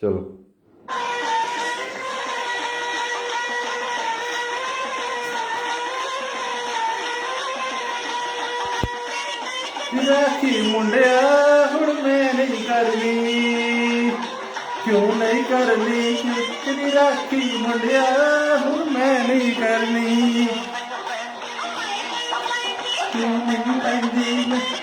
चलो। राखी मुंडिया हुण मैं नहीं करनी, क्यों नहीं करनी तेरी राखी मुंडिया हुण मैं नहीं करनी, क्यों नहीं पैंदी।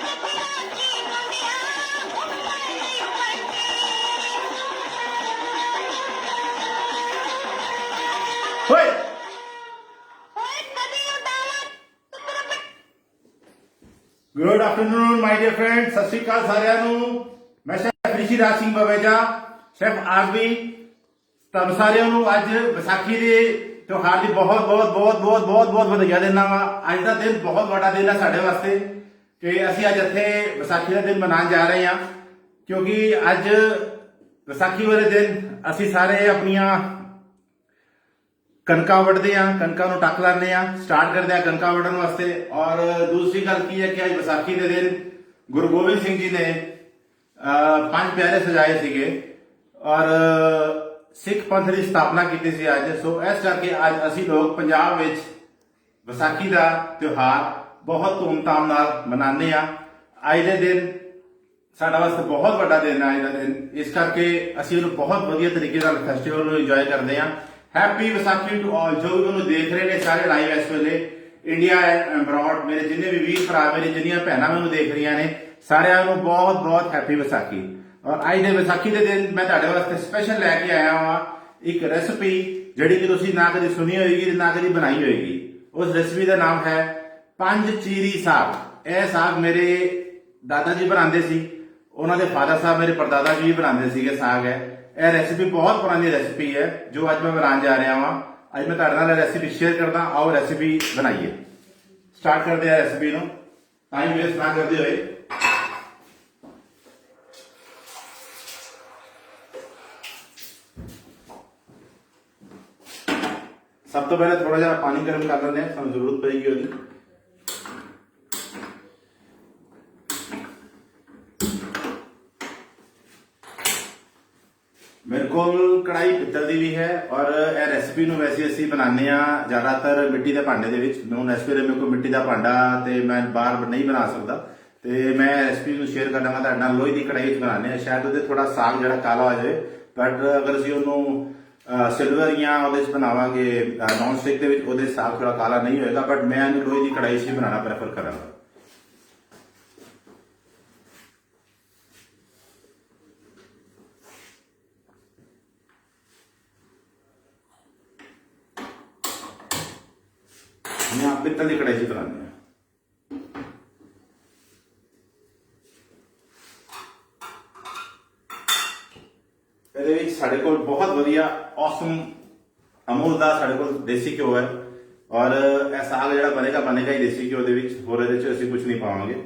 Good afternoon my dear friend, Sat Sri Akal सारिਆਂ ਨੂੰ। मैं chef Rishi Raj Singh Baweja, chef RB. ਤੁਹਾਨੂੰ ਸਾਰਿਆਂ ਨੂੰ ਅੱਜ ਵਿਸਾਖੀ ਦੇ ਤਿਉਹਾਰ ਦੀ ਬਹੁਤ ਬਹੁਤ ਬਹੁਤ ਬਹੁਤ ਬਹੁਤ ਬਹੁਤ ਵਧਾਈਆਂ ਦਿੰਦਾ ਵਾਂ। ਅੱਜ ਦਾ ਦਿਨ ਬਹੁਤ ਵੱਡਾ ਦਿਨ ਹੈ ਸਾਡੇ ਵਾਸਤੇ ਕਿ ਅਸੀਂ ਅੱਜ ਇੱਥੇ ਵਿਸਾਖੀ ਦਾ ਦਿਨ ਮਨਾਉਣ ਜਾ ਰਹੇ ਹਾਂ, ਕਿਉਂਕਿ ਅੱਜ ਵਿਸਾਖੀ ਵਾਲੇ ਦਿਨ ਅਸੀਂ ਸਾਰੇ ਆਪਣੀਆਂ कणकां वढ़ते हैं, कणकां नूं टक लाने स्टार्ट करते हैं कणकां वढ़न वास्ते। और दूसरी गल की है कि अज विसाखी के दिन गुरु गोबिंद सिंह जी ने 5 प्यारे सजाए सीगे और सिख पंथ की स्थापना की सी अज। सो इस करके अज असी लोग पंजाब विच विसाखी का त्योहार बहुत धूमधाम नाल मनाने अज के दिन साडा वास्ते बहुत वड्डा दिन है अज का दिन, इस करके असी इहनूं बहुत वधिया तरीके नाल फैसटिवल नूं इंजॉय करते हैं। हैप्पी विसाखी टू ऑल जो भी मैंने देख रहे हैं सारे लाइव इस वेले इंडिया एंड अब्रॉड, मेरे जिन्ने भी वीर भरा मेरी जिन्नियां भैनां मैनूं देख रही ने सारिਆਂ ਨੂੰ बहुत बहुत हैप्पी विसाखी। और अज दे विसाखी के दिन मैं तुहाडे वास्ते स्पेशल लैके आया हाँ एक रेसिपी जिहड़ी कि तुसीं ना कदी सुनी होएगी ना कदी बनाई होएगी। उस रेसिपी का नाम है पंज चीरी साग। यह साग मेरे दादा जी बनाते सी, उन्होंने दे फादर साहब मेरे परदादा जी भी बनाते सीगे साग है। यह रेसिपी बहुत पुरानी रेसिपी है जो अज मैं बनाने जा रहा हाँ। अज मैं तुहाडे नाल रेसिपी शेयर करदा, आओ रेसिपी बनाइए। स्टार्ट करते हैं रेसिपी नूं, टाइम वेस्ट ना करते हुए। सब तो पहले थोड़ा जरा पानी गर्म कर लेने, सानूं जरूरत पेगी उसकी। मेरे को कढ़ाई पित्तल की भी है और यह रेसिपी नूं वैसे असीं बनाने ज़्यादातर मिट्टी के भांडे दे विच। हुण इस वेले मेरे को मिट्टी का भांडा तो मैं बाहर नहीं बना सकता, तो मैं रेसिपी नूं शेयर करांगा तुहाडे नाल। लोहे की कढ़ाई बनाने शायद उहदे थोड़ा साग जिहड़ा काला हो जाए, बट अगर असीं उहनूं सिल्वर या उहदे बनावांगे नॉन स्टिक दे विच उहदे साग थोड़ा काला नहीं होएगा, बट मैं इहनूं लोहे की कढ़ाई से बनाना प्रेफर करांगा। यहाँ पित्तल की कढ़ाई से बनाने हैं। साढ़े को बहुत वधिया औसम अमूल का साढ़े को देसी घ्यो है और यह साग जो बनेगा बनेगा ही देसी घ्यो के, होर असीं कुछ नहीं पावांगे।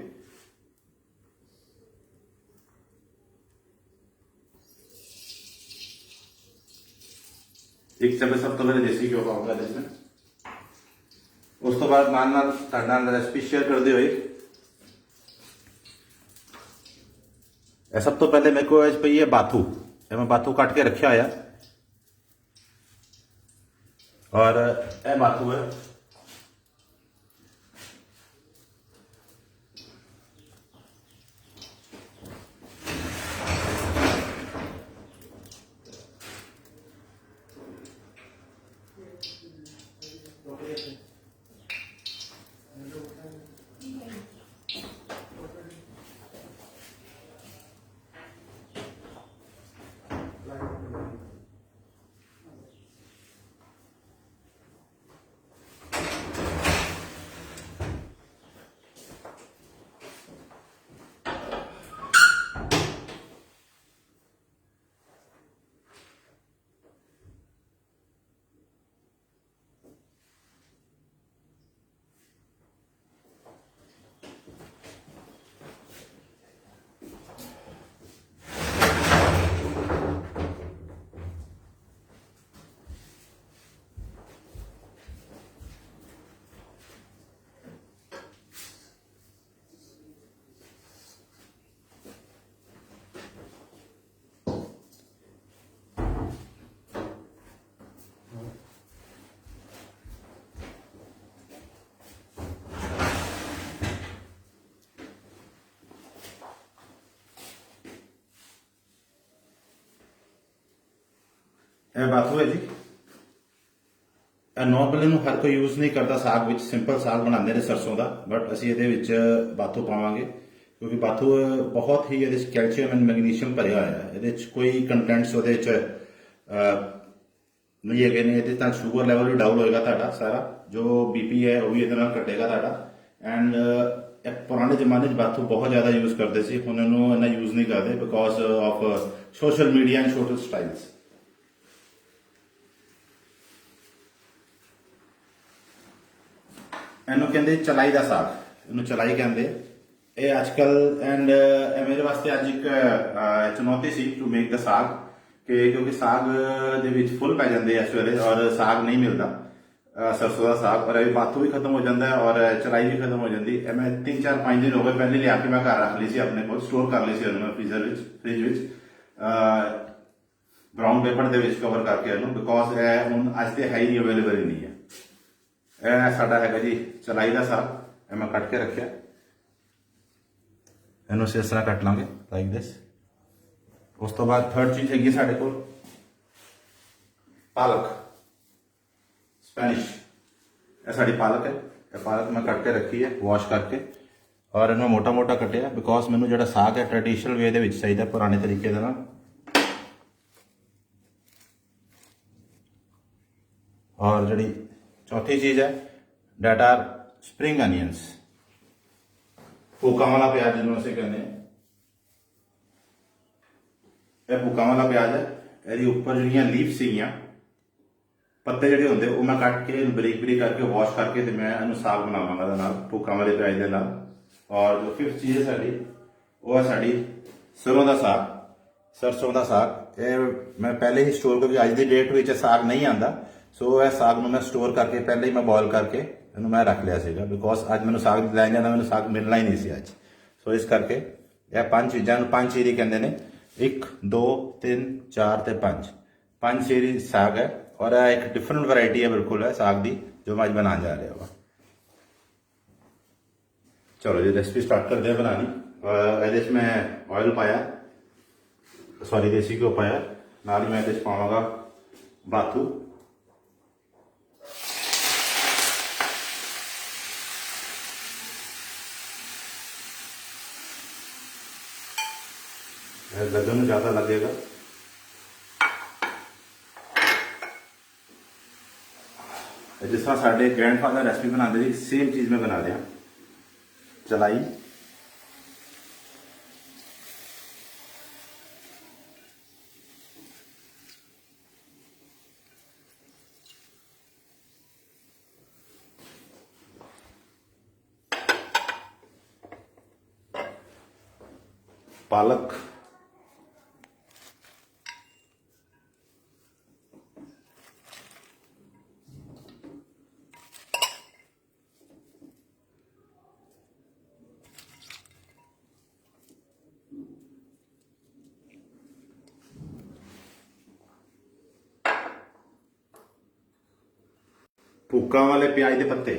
एक चम्मच सब तो पहले देसी घ्यो पाऊंगा इसमें। उस तो बाद नाल रेसिपी शेयर करते हुए सब तो पहले मेरे को पई है बाथू, मैं बाथू कट के रखा होया और यह बाथू है। ਇਹ ਬਾਥੂ ਹੈ ਜੀ। ਨੋਰਮਲ ਇਹਨੂੰ ਹਰ ਕੋਈ ਯੂਜ਼ ਨਹੀਂ ਕਰਦਾ ਸਾਗ ਵਿੱਚ, ਸਿੰਪਲ ਸਾਗ ਬਣਾਉਂਦੇ ਨੇ ਸਰਸੋਂ ਦਾ, ਬਟ ਅਸੀਂ ਇਹਦੇ ਵਿੱਚ ਬਾਥੂ ਪਾਵਾਂਗੇ ਕਿਉਂਕਿ ਬਾਥੂ ਬਹੁਤ ਹੀ ਇਹਦੇ 'ਚ ਕੈਲਸ਼ੀਅਮ ਐਂਡ ਮੈਗਨੀਸ਼ੀਅਮ ਭਰਿਆ ਹੋਇਆ ਹੈ। ਇਹਦੇ 'ਚ ਕੋਈ ਕੰਟੈਂਟਸ ਉਹਦੇ 'ਚ ਨਹੀਂ ਹੈਗੇ ਨੇ। ਇਹਦੇ ਤਾਂ ਸ਼ੂਗਰ ਲੈਵਲ ਵੀ ਡਾਊਨ ਹੋਏਗਾ ਤੁਹਾਡਾ, ਸਾਰਾ ਜੋ ਬੀਪੀ ਹੈ ਉਹ ਵੀ ਇਹਦੇ ਨਾਲ ਘਟੇਗਾ ਤੁਹਾਡਾ। ਐਂਡ ਪੁਰਾਣੇ ਜ਼ਮਾਨੇ 'ਚ ਬਾਥੂ ਬਹੁਤ ਜ਼ਿਆਦਾ ਯੂਜ਼ ਕਰਦੇ ਸੀ, ਹੁਣ ਇਹਨੂੰ ਇੰਨਾ ਯੂਜ਼ ਨਹੀਂ ਕਰਦੇ because of social media and social styles. ਇਹਨੂੰ ਕਹਿੰਦੇ ਚਲਾਈ ਦਾ ਸਾਗ, ਇਹਨੂੰ ਚਲਾਈ ਕਹਿੰਦੇ। ਇਹ ਅੱਜ ਕੱਲ ਐਂਡ ਮੇਰੇ ਵਾਸਤੇ ਅੱਜ ਇੱਕ ਚੁਣੌਤੀ ਸੀ ਟੂ ਮੇਕ ਦਾ ਸਾਗ, ਕਿ ਕਿਉਂਕਿ ਸਾਗ ਦੇ ਵਿੱਚ ਫੁੱਲ ਪੈ ਜਾਂਦੇ ਇਸ ਵੇਲੇ ਔਰ ਸਾਗ ਨਹੀਂ ਮਿਲਦਾ ਸਰਸੋਂ ਦਾ ਸਾਗ, ਔਰ ਇਹ ਬਾਥੂ ਵੀ ਖਤਮ ਹੋ ਜਾਂਦਾ ਔਰ ਚਲਾਈ ਵੀ ਖਤਮ ਹੋ ਜਾਂਦੀ। ਇਹ ਮੈਂ 3-4-5 ਦਿਨ ਹੋ ਗਏ ਪਹਿਲੇ ਲਿਆ ਕੇ ਮੈਂ ਘਰ ਰੱਖ ਲਈ ਸੀ, ਆਪਣੇ ਕੋਲ ਸਟੋਰ ਕਰ ਲਈ ਸੀ ਉਹਨੂੰ ਮੈਂ ਫ੍ਰਿਜ ਵਿੱਚ ਬਰਾਊਨ ਪੇਪਰ ਦੇ ਵਿੱਚ ਕਵਰ ਕਰਕੇ ਇਹਨੂੰ, ਬਿਕੋਜ਼ ਇਹ ਹੁਣ ਅੱਜ ਤੇ ਹੈ ਹੀ ਨਹੀਂ, ਅਵੇਲੇਬਲ ਹੀ ਨਹੀਂ ਹੈ। ਇਹ ਸਾਡਾ ਹੈਗਾ ਜੀ ਚਲਾਈ ਦਾ ਸਾਗ, ਇਹ ਮੈਂ ਕੱਟ ਕੇ ਰੱਖਿਆ। ਇਹਨੂੰ ਇਸ ਤਰ੍ਹਾਂ ਕੱਟ ਲਾਂਗੇ ਲਾਈਕ ਦਿਸ। ਉਸ ਤੋਂ ਬਾਅਦ ਥਰਡ ਚੀਜ਼ ਹੈਗੀ ਸਾਡੇ ਕੋਲ ਪਾਲਕ, ਸਪੈਨਿਸ਼। ਇਹ ਸਾਡੀ ਪਾਲਕ ਹੈ। ਇਹ ਪਾਲਕ ਮੈਂ ਕੱਟ ਕੇ ਰੱਖੀ ਹੈ ਵਾਸ਼ ਕਰਕੇ, ਔਰ ਇਹਨੂੰ ਮੋਟਾ ਮੋਟਾ ਕੱਟਿਆ ਬਿਕੋਜ਼ ਮੈਨੂੰ ਜਿਹੜਾ ਸਾਗ ਹੈ ਟ੍ਰੈਡੀਸ਼ਨਲ ਵੇ ਦੇ ਵਿੱਚ ਚਾਹੀਦਾ, ਪੁਰਾਣੇ ਤਰੀਕੇ ਦੇ ਨਾਲ। ਔਰ ਜਿਹੜੀ ਚੌਥੀ ਚੀਜ਼ ਹੈ ਡੈਟ ਆਰ ਸਪਰਿੰਗ ਅਨੀਅਨਸ, ਭੁੱਕਾ ਵਾਲਾ ਪਿਆਜ਼ ਜਿਹਨੂੰ ਅਸੀਂ ਕਹਿੰਦੇ ਹਾਂ। ਇਹ ਭੁੱਕਾ ਵਾਲਾ ਪਿਆਜ਼ ਹੈ। ਇਹਦੇ ਉੱਪਰ ਜਿਹੜੀਆਂ ਲੀਵ ਸੀਗੀਆਂ, ਪੱਤੇ ਜਿਹੜੇ ਹੁੰਦੇ ਉਹ ਮੈਂ ਕੱਟ ਕੇ ਇਹਨੂੰ ਬਰੀਕ ਬਰੀਕ ਕਰਕੇ ਵਾਸ਼ ਕਰਕੇ ਤੇ ਮੈਂ ਇਹਨੂੰ ਸਾਗ ਬਣਾਵਾਂਗਾ ਇਹਦੇ ਨਾਲ, ਭੁੱਕਾ ਵਾਲੇ ਪਿਆਜ਼ ਦੇ ਨਾਲ। ਔਰ ਜੋ ਫਿਫਥ ਚੀਜ਼ ਹੈ ਸਾਡੀ, ਉਹ ਹੈ ਸਾਡੀ ਸਰੋਂ ਦਾ ਸਾਗ, ਸਰਸੋਂ ਦਾ ਸਾਗ। ਇਹ ਮੈਂ ਪਹਿਲੇ ਹੀ ਸਟੋਰ, ਕਿਉਂਕਿ ਅੱਜ ਦੀ ਡੇਟ ਵਿੱਚ ਸਾਗ ਨਹੀਂ ਆਉਂਦਾ, ਸੋ ਇਹ ਸਾਗ ਨੂੰ ਮੈਂ ਸਟੋਰ ਕਰਕੇ ਪਹਿਲੇ ਹੀ ਮੈਂ ਬੋਇਲ ਕਰਕੇ ਇਹਨੂੰ ਮੈਂ ਰੱਖ ਲਿਆ ਸੀਗਾ, ਬਿਕੋਜ਼ ਅੱਜ ਮੈਨੂੰ ਸਾਗ ਲੈਣ ਜਾਣਾ, ਮੈਨੂੰ ਸਾਗ ਮਿਲਣਾ ਹੀ ਨਹੀਂ ਸੀ ਅੱਜ। ਸੋ ਇਸ ਕਰਕੇ ਇਹ ਪੰਜ ਚੀਜ਼ਾਂ ਨੂੰ ਪੰਜ ਚੀਰੀ ਕਹਿੰਦੇ ਨੇ, 1 2 3 4 ਤੇ 5, ਪੰਜ ਚੀਰੀ ਸਾਗ ਹੈ। ਔਰ ਇਹ ਇੱਕ डिफरेंट वैरायटी है बिल्कुल है साग की, जो मैं आज बनाने जा रहा हूँ। चलो जी रेसिपी स्टार्ट करते हैं बनानी। ਇਹਦੇ 'ਚ मैं ऑयल पाया, सॉरी देसी घ्यो पाया, नाल ही मैं ਇਹਦੇ 'ਚ पावांगा बाथू। लगन ज़्यादा लगेगा, जिस तरह साढ़े ग्रैंडफादर रेसिपी बनाते थे सेम चीज़ में बना दिया। चलाई पालक, भुक्का वाले प्याज के पत्ते,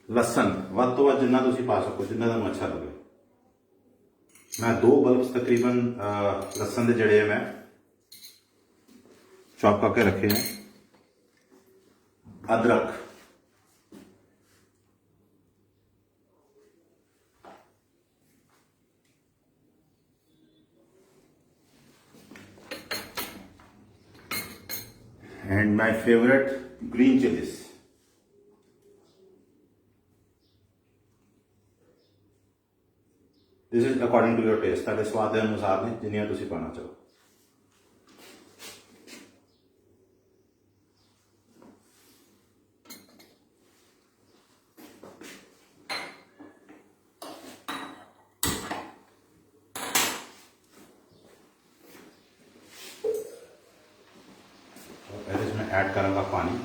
लसन ਵੱਧ ਤੋਂ ਵੱਧ जिन्ना तुसीं पा सको, जिन्ना तुहानूं अच्छा लगे। मैं 2 बल्ब्स तकरीबन लसन के जड़े मैं चॉप करके रखे हैं। अदरक, and my favorite green chilies। This is according to your taste, ताकि स्वाद के अनुसार ने जिन्नियां तुसीं पाना चाहो। इसमें ऐड करूंगा पानी।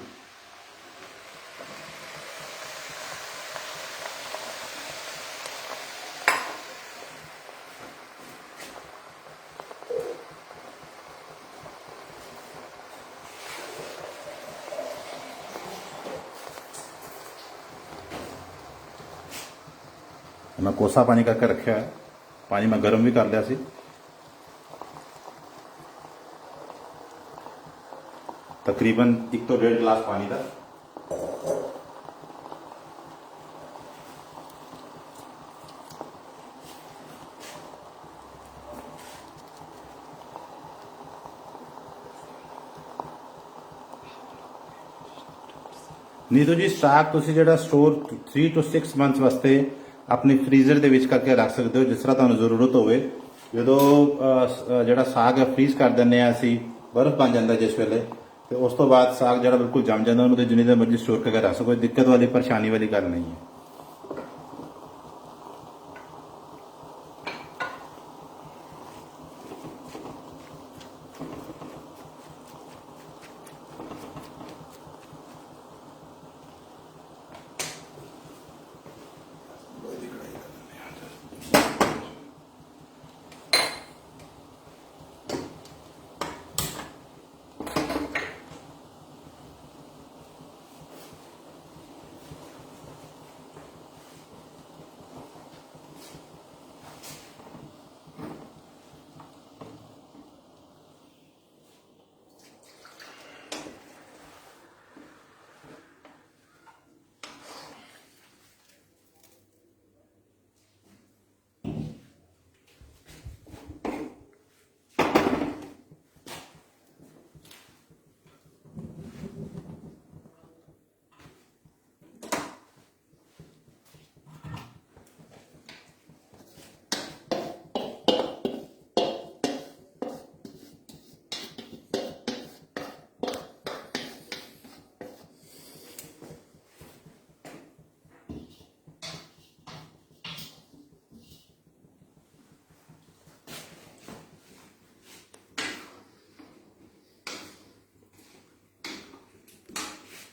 मैं कोसा पानी करके रखा है, पानी मैं गर्म भी कर लिया सी। तकरीबन 1 तो 1.5 गिलास पानी का। नहीं तो जी साग ਤੁਸੀਂ ਜਿਹੜਾ ਸਟੋਰ 3 to 6 ਮੰਥਸ ਵਾਸਤੇ ਆਪਣੀ ਫਰੀਜ਼ਰ ਦੇ ਵਿੱਚ ਕਰਕੇ ਰੱਖ ਸਕਦੇ ਹੋ, ਜਿਸ ਤਰ੍ਹਾਂ ਤੁਹਾਨੂੰ ਜ਼ਰੂਰਤ ਹੋਵੇ। ਜਦੋਂ ਜਿਹੜਾ ਸਾਗ ਹੈ ਫਰੀਜ਼ ਕਰ ਦਿੰਦੇ ਆ ਅਸੀਂ, ਬਰਫ਼ ਬਣ ਜਾਂਦਾ ਜਿਸ ਵੇਲੇ, ਤੇ ਉਸ ਤੋਂ ਬਾਅਦ ਸਾਗ ਜਿਹੜਾ ਬਿਲਕੁਲ ਜੰਮ ਜਾਂਦਾ, ਉਹਨੂੰ ਤੇ ਜਿੰਨੀ ਦੇਰ ਮਰਜ਼ੀ ਸਟੋਰ ਕਰਕੇ ਰੱਖ ਸਕੋ, ਕੋਈ ਦਿੱਕਤ ਵਾਲੀ ਪਰੇਸ਼ਾਨੀ ਵਾਲੀ ਗੱਲ ਨਹੀਂ ਹੈ।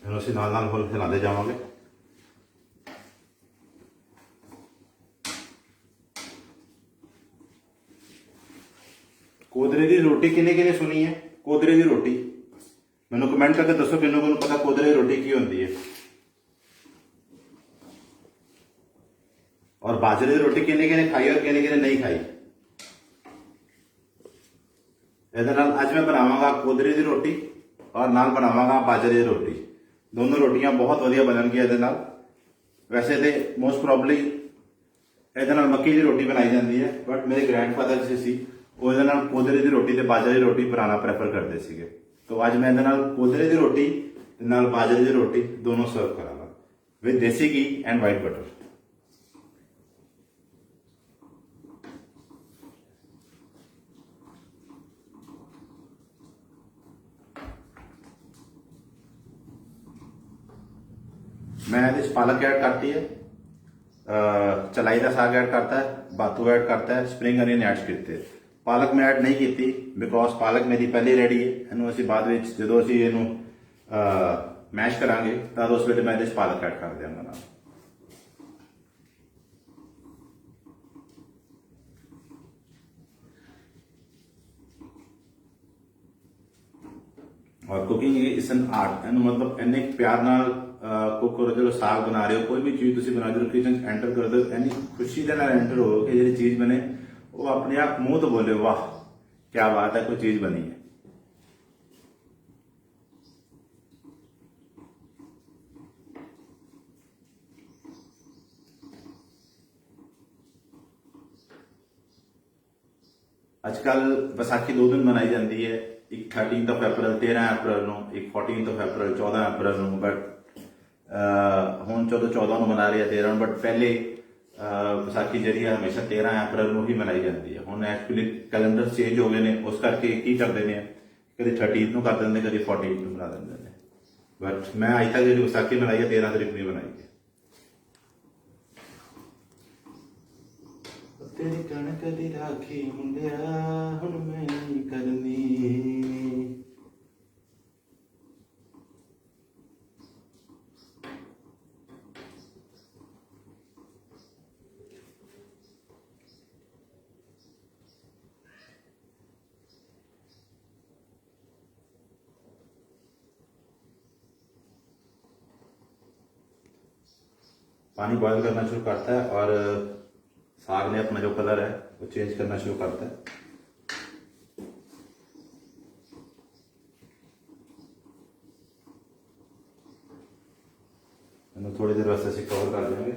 ਇਹਨੂੰ ਅਸੀਂ ਨਾਲ ਨਾਲ ਫੁੱਲ ਹਿਲਾਉਂਦੇ ਜਾਵਾਂਗੇ। ਕੋਦਰੇ ਦੀ ਰੋਟੀ ਕਿਹਨੇ ਕਿਹਨੇ ਸੁਣੀ ਹੈ? ਕੋਦਰੇ ਦੀ ਰੋਟੀ ਮੈਨੂੰ ਕਮੈਂਟ ਕਰਕੇ ਦੱਸੋ ਕਿਹਨੂੰ ਨੂੰ ਪਤਾ ਕੋਦਰੇ ਦੀ ਰੋਟੀ ਕੀ ਹੁੰਦੀ ਹੈ। और बाजरे की रोटी किन्ने किन्ने खाई और किन्ने किन्ने नहीं खाई। अज मैं बनावांगा कोदरे की रोटी और नाल बनावांगा बाजरे की रोटी। दोनों रोटियां बहुत वधिया बननगियां। वैसे तो मोस्ट प्रॉब्ली मक्की की रोटी बनाई जाती है, बट मेरे ग्रैंडफादर जी सी कोदरे की रोटी ते बाजरे की रोटी बनाना प्रेफर करते थे। तो अज मैं कोदरे की रोटी नाल बाजरे की रोटी दोनों सर्व करांगा विद देसी घी एंड वाइट बटर। मैं पालक ऐड करती है, चलाई का साग ऐड करता है, बातू ऐड करता है, स्प्रिंग अनियन ऐड किए। पालक मैं ऐड नहीं की बिकॉज पालक मेरी पहले रेडी है। इनू असी बाद में जो असी इनू मैश करांगे तब उस वे मैं पालक ऐड कर देंगे। और कुकिंग इज एन आर्ट। इनू मतलब इन्ने प्यार नाल कुक करो। जो साग बना रहे हो, कोई भी चीज तुम बना रहे हो, किचन एंटर कर दो, इन्नी खुशी के नाल एंटर हो कि जी चीज बने वो अपने आप मुंह तो बोले वाह क्या बात है, कोई चीज बनी है। आजकल बैसाखी 2 दिन मनाई जाती है, एक 13 अप्रैल 13 अप्रैल को, एक 14 अप्रैल 14 अप्रैल को। बट हूँ चलो 14 को मना रही है 13, बट पहले विसाखी जी हमेशा 13 अप्रैल को ही मनाई जाती है। हूँ एक्चुअली कैलेंडर चेंज हो गए हैं, उस करके की करते हैं कभी 13 को कर देंगे, कभी 14 को बना देंगे। बट मैं अज तक जी विसाखी मनाई है 13 तारीख नहीं बनाई है। तेरी कणक दी राखी मुंडिया हुण मैं नहीं करनी। पानी बॉयल करना शुरू करता है और साग ने अपना जो कलर है वो चेंज करना शुरू करता है। थोड़ी देर वास्ते ਅਸੀਂ कवर कर देंगे।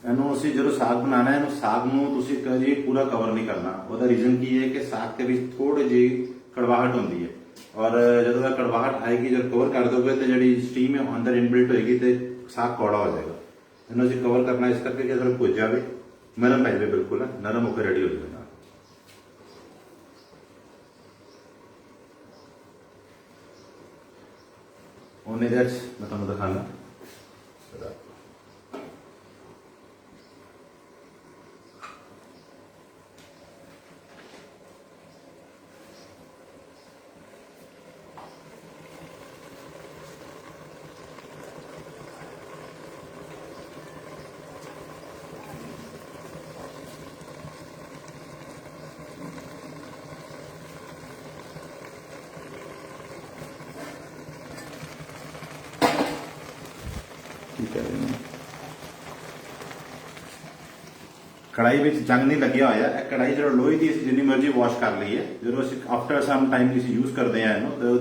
ਇਹਨੂੰ ਅਸੀਂ ਜਦੋਂ ਸਾਗ ਬਣਾਉਣਾ ਇਹਨੂੰ ਸਾਗ ਨੂੰ ਤੁਸੀਂ ਕਦੀ ਪੂਰਾ ਕਵਰ ਨਹੀਂ ਕਰਨਾ। ਉਹਦਾ ਰੀਜ਼ਨ ਕੀ ਹੈ ਕਿ ਸਾਗ ਦੇ ਵਿੱਚ ਥੋੜੀ ਜਿਹੀ ਕੜਵਾਹਟ ਹੁੰਦੀ ਹੈ ਔਰ ਜਦੋਂ ਇਹ ਕੜਵਾਹਟ ਆਏਗੀ ਜਦ ਕਵਰ ਕਰ ਦੋਗੇ ਤੇ ਜਿਹੜੀ ਸਟੀਮ ਹੈ ਅੰਦਰ ਇਨਬਿਲਟ ਹੋਏਗੀ ਤੇ ਸਾਗ ਕੌੜਾ ਹੋ ਜਾਏਗਾ। ਇਹਨੂੰ ਅਸੀਂ ਕਵਰ ਕਰਨਾ ਇਸ ਕਰਕੇ ਕਿ ਜਦੋਂ ਭੁੱਜ ਜਾਵੇ ਨਰਮ ਪੈ ਜਾਵੇ, ਬਿਲਕੁਲ ਨਰਮ ਹੋ ਕੇ ਰੈਡੀ ਹੋ ਜਾਵੇ। ਉਹਨੇ ਮੈਂ ਤੁਹਾਨੂੰ ਦਿਖਾਣਾ। कढ़ाई में जंग नहीं लग्या होया। कढ़ाई जो लोहे की जिन्नी मर्जी वॉश कर ली है। जो आफ्टर सम टाइम किसी यूज करते हैं तो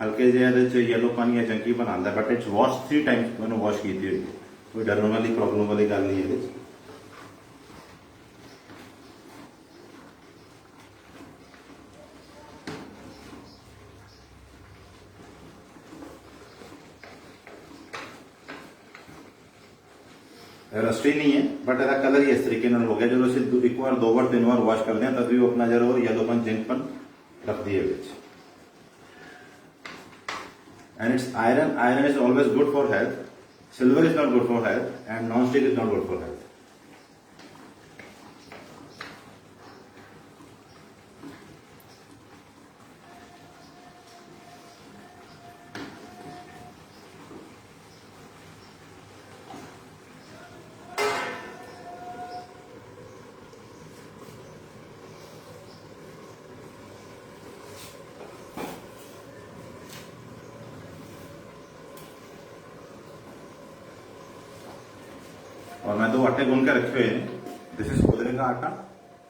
हल्के जे येलो पानी या जंकी बनाता है, बट इट्स वॉश 3 टाइम्स मैंने वॉश की थी। कोई डरने वाली प्रॉब्लम वाली गल नहीं है। रस्टी नहीं है बट ਇਹਦਾ कलर ही इस तरीके ਨਾਲ हो गया। ਜਦੋਂ ਅਸੀਂ ਇੱਕ ਵਾਰ 2 ਵਾਰ 3 ਵਾਰ ਵਾਸ਼ ਕਰਦੇ ਹਾਂ ਤਦ ਵੀ ਉਹ ਆਪਣਾ ਜਿਹੜਾ ਯੈਲੋਪਨ ਜਿੰਕਪਨ ਰੱਖਦੀ ਹੈ ਵਿੱਚ। and it's iron is always good for health, silver is not good for health and non-stick is not good for health। और मैं 2 आटे गूंद के रखे हुए हैं। दिस इज कोदरे का आटा,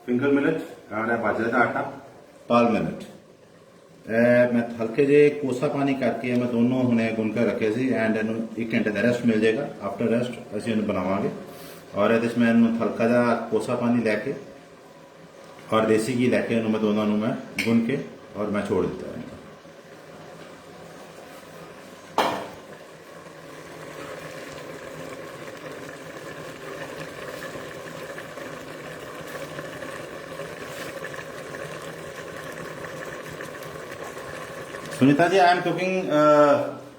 फिंगर मिलेट और बाजरे का आटा, पाल मिलेट। मैं हल्के जे कोसा पानी करके मैं दोनों हमने गूंद के रखे सी एंड 1 घंटे का रेस्ट मिल जाएगा। आफ्टर रेस्ट असं बनावे और इसमें हल्का जा कोसा पानी लैके और देसी घी लैके मैं दोनों मैं गूंद के और मैं छोड़ देता है। Sunita ji, I am cooking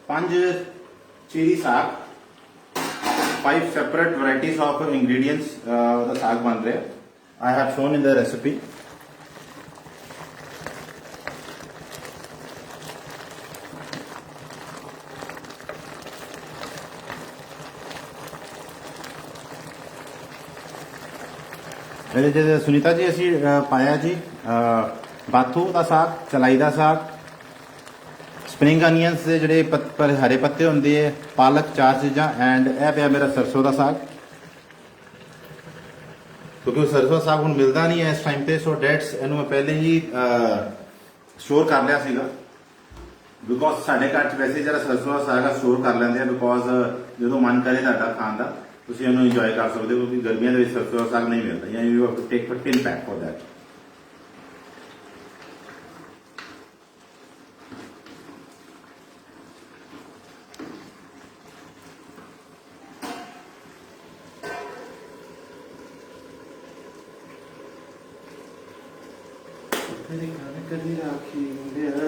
5 चीरी साग, 5 separate varieties of ingredients the साग बन रहे हैं। I have shown in the recipe। Sunita ji असी पाया जी बाथू का साग, चलाई का साग, स्प्रिंग अनियंस के जोड़े हरे पत्ते होंगे, पालक, 4 चीज़ा एंड यह पे मेरा सरसों का साग। ਕਿਉਂਕਿ ਸਰਸੋਂ ਸਾਗ ਹੁਣ ਮਿਲਦਾ ਨਹੀਂ ਹੈ ਇਸ ਟਾਈਮ ਤੇ, ਸੋ ਡੈਟਸ ਇਹਨੂੰ ਮੈਂ ਪਹਿਲੇ ਹੀ ਸਟੋਰ ਕਰ ਲਿਆ ਸੀਗਾ। ਬਿਕੋਜ਼ ਸਾਡੇ ਘਰ 'ਚ ਵੈਸੇ ਜਿਹੜਾ ਸਰਸੋਂ ਦਾ ਸਾਗ ਆ ਸਟੋਰ ਕਰ ਲੈਂਦੇ ਆ, ਬਿਕੋਜ਼ ਜਦੋਂ ਮਨ ਕਰੇ ਤੁਹਾਡਾ ਖਾਣ ਦਾ ਤੁਸੀਂ ਇਹਨੂੰ ਇੰਜੋਏ ਕਰ ਸਕਦੇ ਹੋ, ਕਿਉਂਕਿ ਗਰਮੀਆਂ ਦੇ ਵਿੱਚ ਸਰਸੋਂ ਦਾ ਸਾਗ ਨਹੀਂ ਮਿਲਦਾ, ਜਾਂ you have to take 15 pack for that.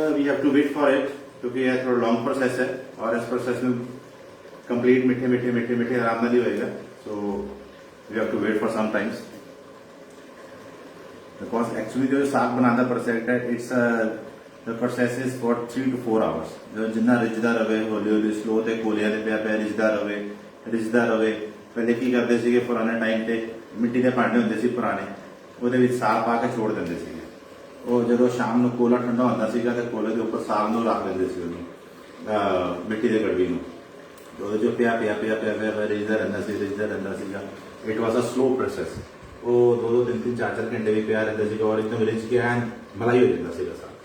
We have to wait for it, क्योंकि यह थोड़ा लॉन्ग प्रोसेस है और इस प्रोसेस में कंप्लीट मीठे मीठे मीठे मीठे आराम नहीं होएगा। So we have to wait for some times, because actually जो साग बनाने का प्रोसेस है, it's the process is for 3 to 4 hours. जो जिन्ना रिजदा रहे हौली हौली स्लो ते कोलियां दे पिया पिया रिजदा रहे। पहले की करते थे पुराने टाइम पे मिट्टी के भांडे होंगे सी पुराने, ਉਹਦੇ ਵਿੱਚ ਸਾਗ ਪਾ ਕੇ ਛੋੜ ਦਿੰਦੇ ਸੀਗੇ। ਉਹ ਜਦੋਂ ਸ਼ਾਮ ਨੂੰ ਕੋਲਾ ਠੰਡਾ ਹੁੰਦਾ ਸੀਗਾ ਤੇ ਕੋਲੇ ਦੇ ਉੱਪਰ ਸਾਗ ਨੂੰ ਰੱਖ ਦਿੰਦੇ ਸੀ, ਉਹਨੂੰ ਮਿੱਟੀ ਦੇ ਗੜਵੀ ਨੂੰ, ਉਹਦੇ ਜੋ ਪਿਆ ਰਿਜਦਾ ਰਹਿੰਦਾ ਸੀਗਾ। It was a slow process. ਉਹ 2 3 4 ਘੰਟੇ ਵੀ ਪਿਆ ਰਹਿੰਦਾ ਸੀਗਾ ਔਰ ਇੱਕਦਮ ਰਿਜ ਕੇ ਐਨ ਮਲਾਈ ਹੋ ਜਾਂਦਾ ਸੀਗਾ ਸਾਗ।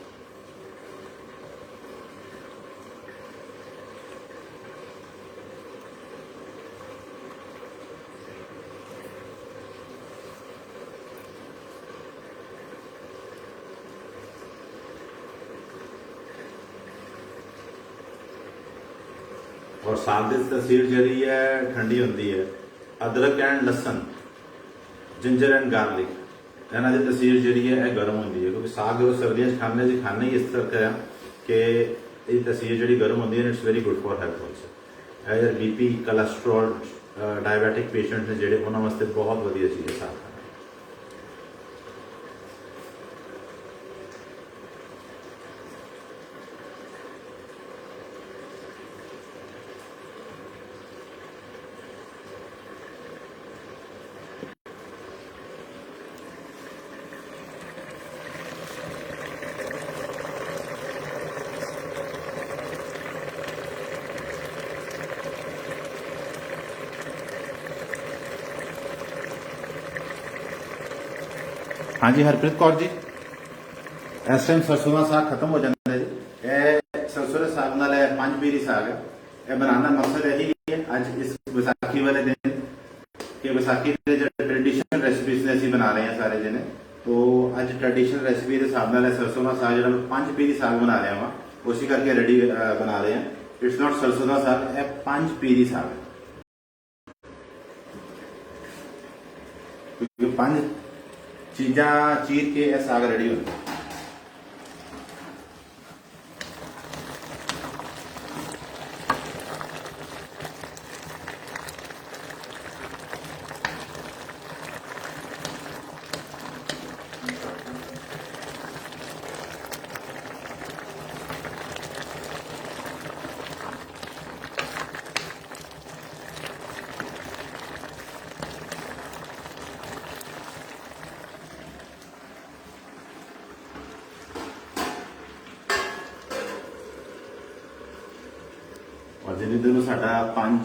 और साग की तसीर जी है ठंडी होंगी है। अदरक एंड लसन, जिंजर एंड गार्लिक, इन्हों की तसीर जी है गर्म होंगी है, क्योंकि साग जो सर्दियों खाने खाने ही इस तरह कि ये तसीर जी गर्म होंगी है। It's very good for health also. As BP cholesterol diabetic patient ने जोड़े उन्होंने वास्ते बहुत वधिया चीज़ है साग खाना। हाँ जी हरप्रीत कौर जी, इस टाइम सरसों का साग खत्म हो जाता है जी। यह सरसों के साग नाल 5 पीरी साग है। यह बनाने का मकसद यही है अज इस विसाखी वाले दिन कि विसाखी के जो ट्रेडिशनल रेसिपीज ने असीं बना रहे हैं सारे जने, तो अज ट्रेडिशनल रेसिपी के हिसाब नाल सरसों का साग जो 5 पीरी साग बना रहे हैं, उसी करके रेडी बना रहे हैं। इट्स नॉट सरसों का साग, यह 5 पीरी साग है। 5 चीजा चीर के यह साग रेडी होता है। और जिन्हें दिनों साडा 5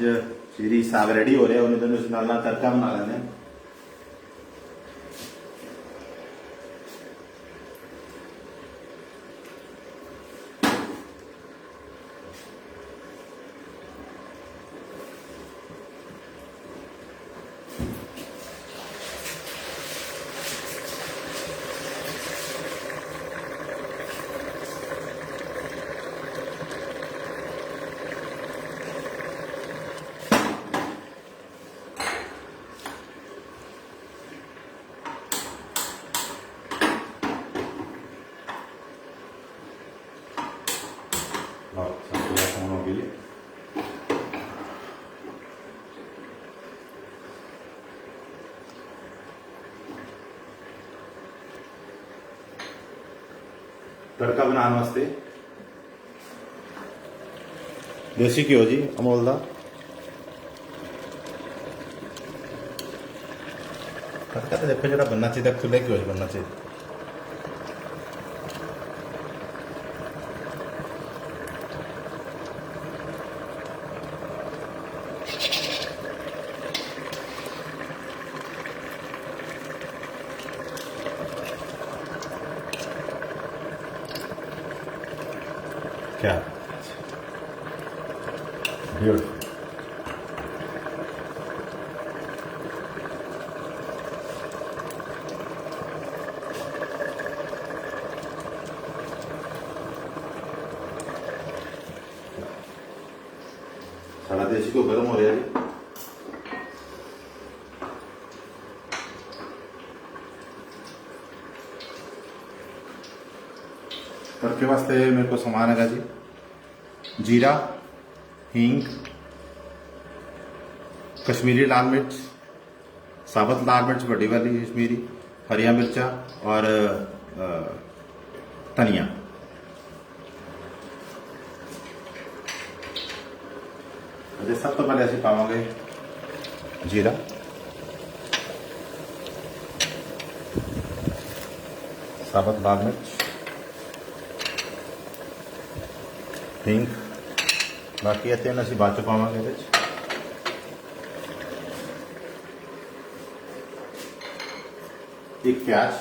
चीरी साग रेडी हो रहा है, उन्हें दिनों इस नाल तड़का बना लेंगे। तड़का बनाने वास्ते देसी घ्यो जी अमूल का, तड़का तो देखो जो बनना चाहिए खुले घ्यो बनना चाहिए। क्या ब्यूटीफुल। साढ़ा देसी को गर्म हो रहा है जी। तड़के वास्ते मेरे को सामान है जी, जीरा, हींग, कश्मीरी लाल मिर्च, साबुत लाल मिर्च बड़ी वाली कश्मीरी, हरिया मिर्चा और धनिया। सब तो पहले असं पावे जीरा, साबुत लाल मिर्च, हींग, बाकी तेल असं बाद च पावे। एक प्याज,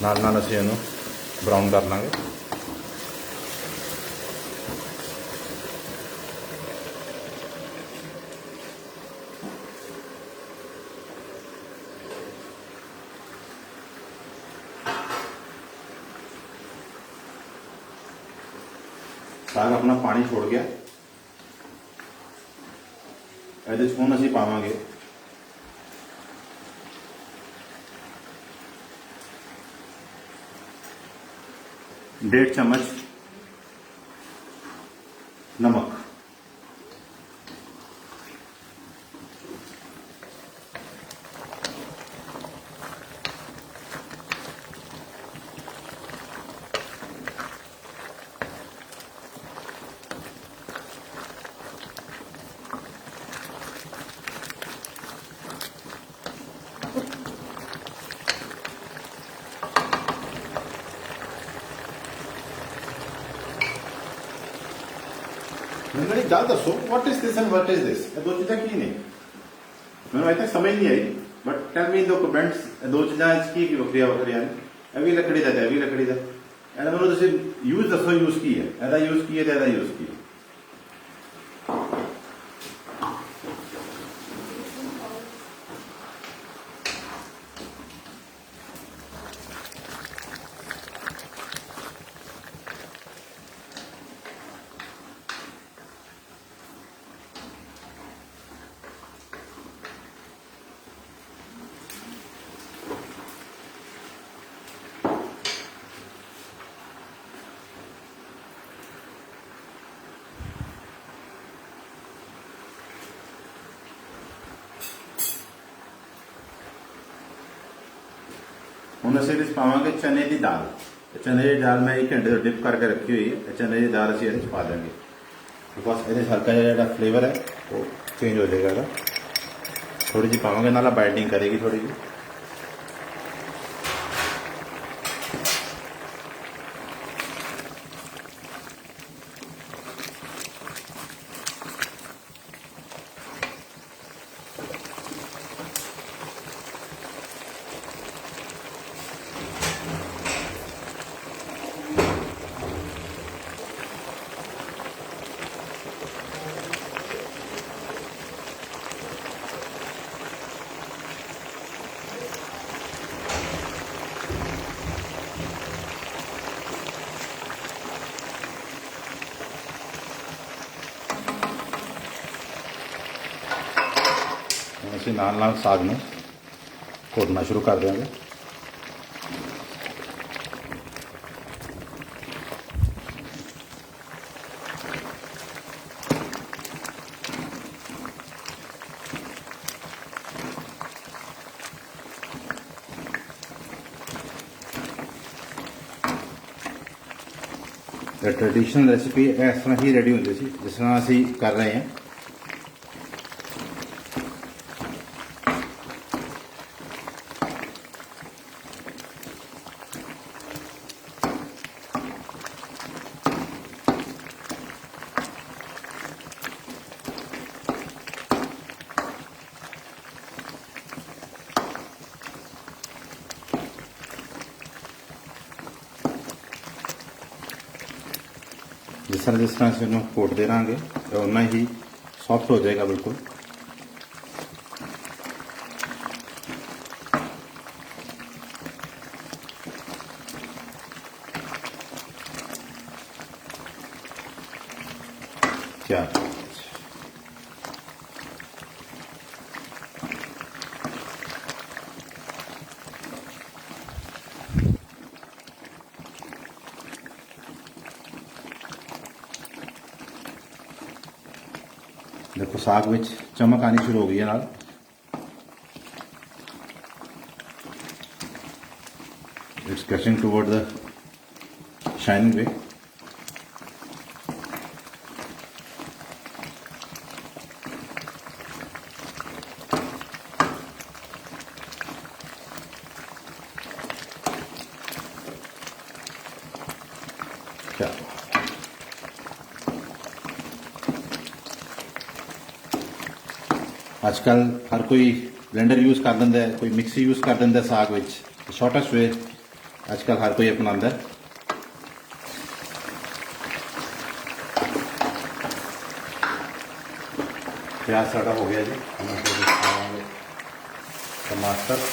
नाल असीं इहनूं ब्राउन कर लांगे। साग अपना पानी छोड़ गया। ये हुण असीं पावांगे डेढ़ चम्मच नमक। मैंने गल दसो what is this and what is this, ये दो चीज़ें की ने मैं अजे तक समझ नहीं आई, but tell me in the comments दो चीज़ां की वक्रिया वक्रिया ने। ये भी लकड़ी दा, ये भी लकड़ी दा। ਇਹਦਾ ਮੈਨੂੰ ਤੁਸੀਂ यूज दसो यूज की है, ਇਹਦਾ यूज की है ਤੇ ਇਹਦਾ यूज की है। ਹੁਣ ਅਸੀਂ ਇਹਦੇ ਪਾਵਾਂਗੇ ਚਨੇ ਦੀ ਦਾਲ। चने की दाल मैं 1 घंटे डिप करके रखी हुई है। चने की दाल असी ये पा देंगे, बिकॉज ये हल्का जो फ्लेवर है वो चेंज हो जाएगा। थोड़ी जी पावांगे, नाला बाइंडिंग करेगी थोड़ी जी। ਅਸੀਂ ਨਾਲ ਨਾਲ ਸਾਗ ਨੂੰ ਘੋਟਣਾ ਸ਼ੁਰੂ ਕਰ ਦਿਆਂਗੇ। ट्रेडिशनल रेसिपी इस तरह ही रेडी होती सी जिस तरह असी कर रहे हैं। जिस तरह से हम घोटते रहेंगे उतना ही सॉफ्ट हो जाएगा बिल्कुल। क्या देखो साग में चमक आनी शुरू हो गई है नाल। It's cutting toward the shining way. क्या आजकल हर कोई ब्लेंडर यूज कर देंदा है, कोई मिक्सी यूज कर देंदा साग विच। शॉर्टेस्ट वे आजकल हर कोई अपनांदा है। प्याज साड़ा हो गया जी, टमाटर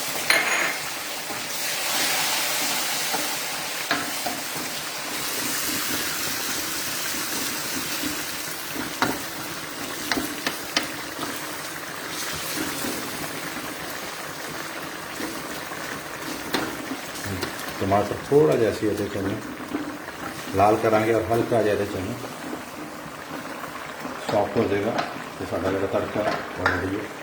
टमाटर थोड़ा जैसे ये चाहिए लाल करांगे और हल्का ज़्यादा चाहिए सॉफ्ट हो जाएगा तो साढ़ा जो तड़का रेडी है।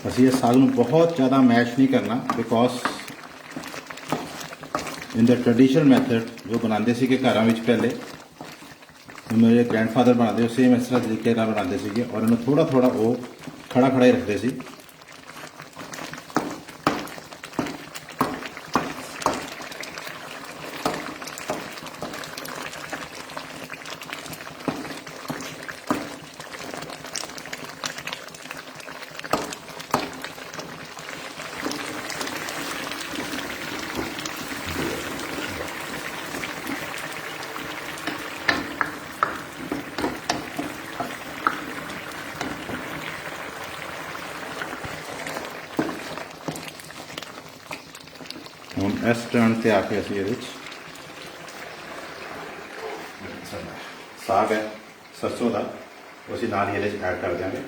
ਅਸੀਂ ਇਹ ਸਾਗ ਨੂੰ ਬਹੁਤ ज़्यादा मैश नहीं करना because in the traditional method जो बनाते थे घरों में पहले मेरे ग्रैंडफादर बनाते सेम इस तरह तरीके बनाते थे और इन्हें थोड़ा थोड़ा वो खड़ा खड़ा ही रखते थे। ਹੁਣ ਇਸ ਟਰਨ ਤੇ ਆ ਕੇ ਅਸੀਂ ਇਹਦੇ ਵਿੱਚ ਸਾਗ ਹੈ ਸਰਸੋਂ ਦਾ ਉਹ ਅਸੀਂ ਨਾਲ ਹੀ ਇਹਦੇ ਵਿੱਚ ਐਡ ਕਰ ਦਿਆਂਗੇ।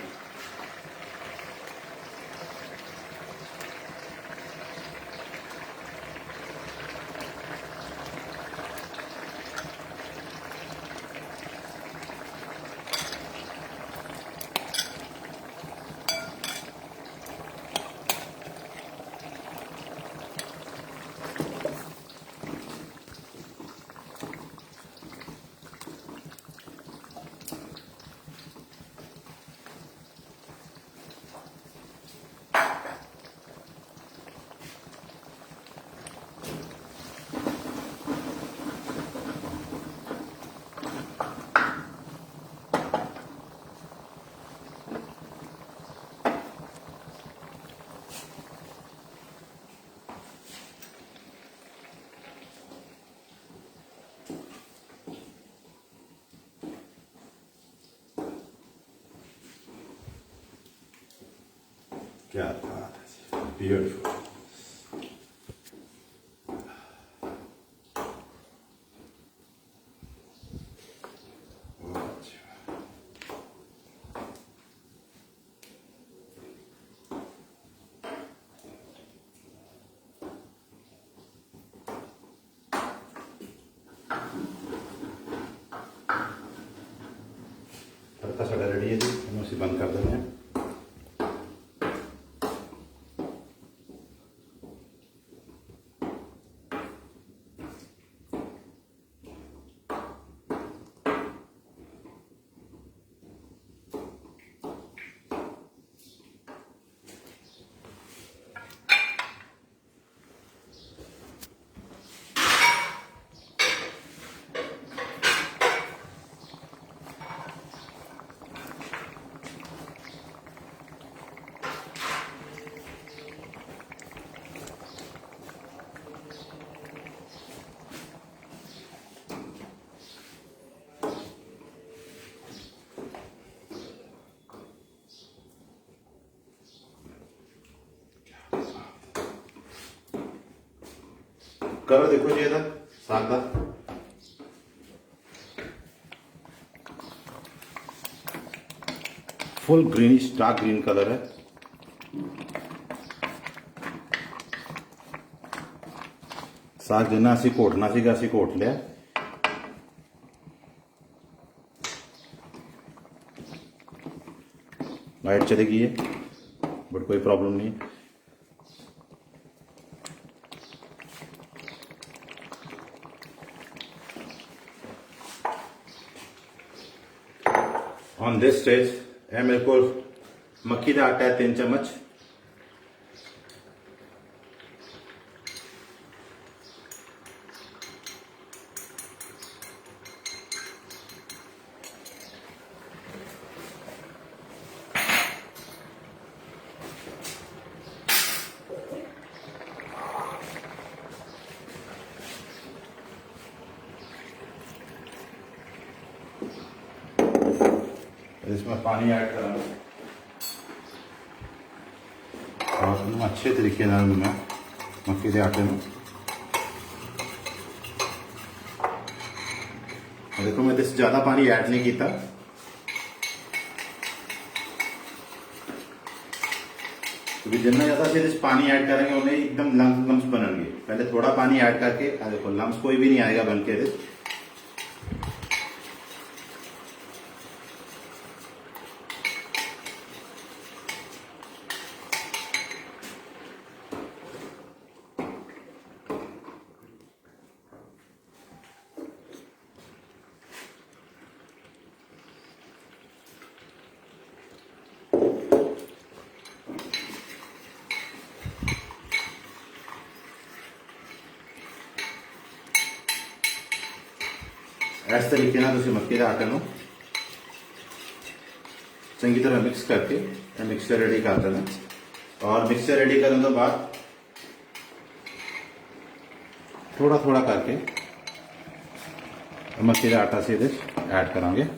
क्या बात है, ब्यूटीफुल। तड़का साढ़ा रेडी है जी, हम उसे बंद कर देंगे। कलर देखो जी ਇਹਦਾ ਸਾਗ ਦਾ full greenish dark green colour है। साग जिन्ना असी घोटना सीगा असी घोट लिया। लाइट चली गई है बट कोई प्रॉब्लम नहीं। ऑन दिस स्टेज है मेरे को मक्की का आटा है 3 चम्मच। इसमें पानी ऐड करूँगा और अच्छे तरीके मैं मक्की के आटे में देखो मैं इससे ज़्यादा पानी ऐड नहीं किया क्योंकि जितना ज़्यादा से पानी ऐड करेंगे उन्हें एकदम लम्स बनेंगे। पहले थोड़ा पानी ऐड करके देखो लम्स कोई भी नहीं आएगा बन के। इस तरीके मक्की के आटे में चंगी तरह मिक्स करके मिक्सचर रेडी कर देना। और मिक्सचर रेडी करने के बाद थोड़ा थोड़ा करके मक्की का आटा से ऐड करांगे।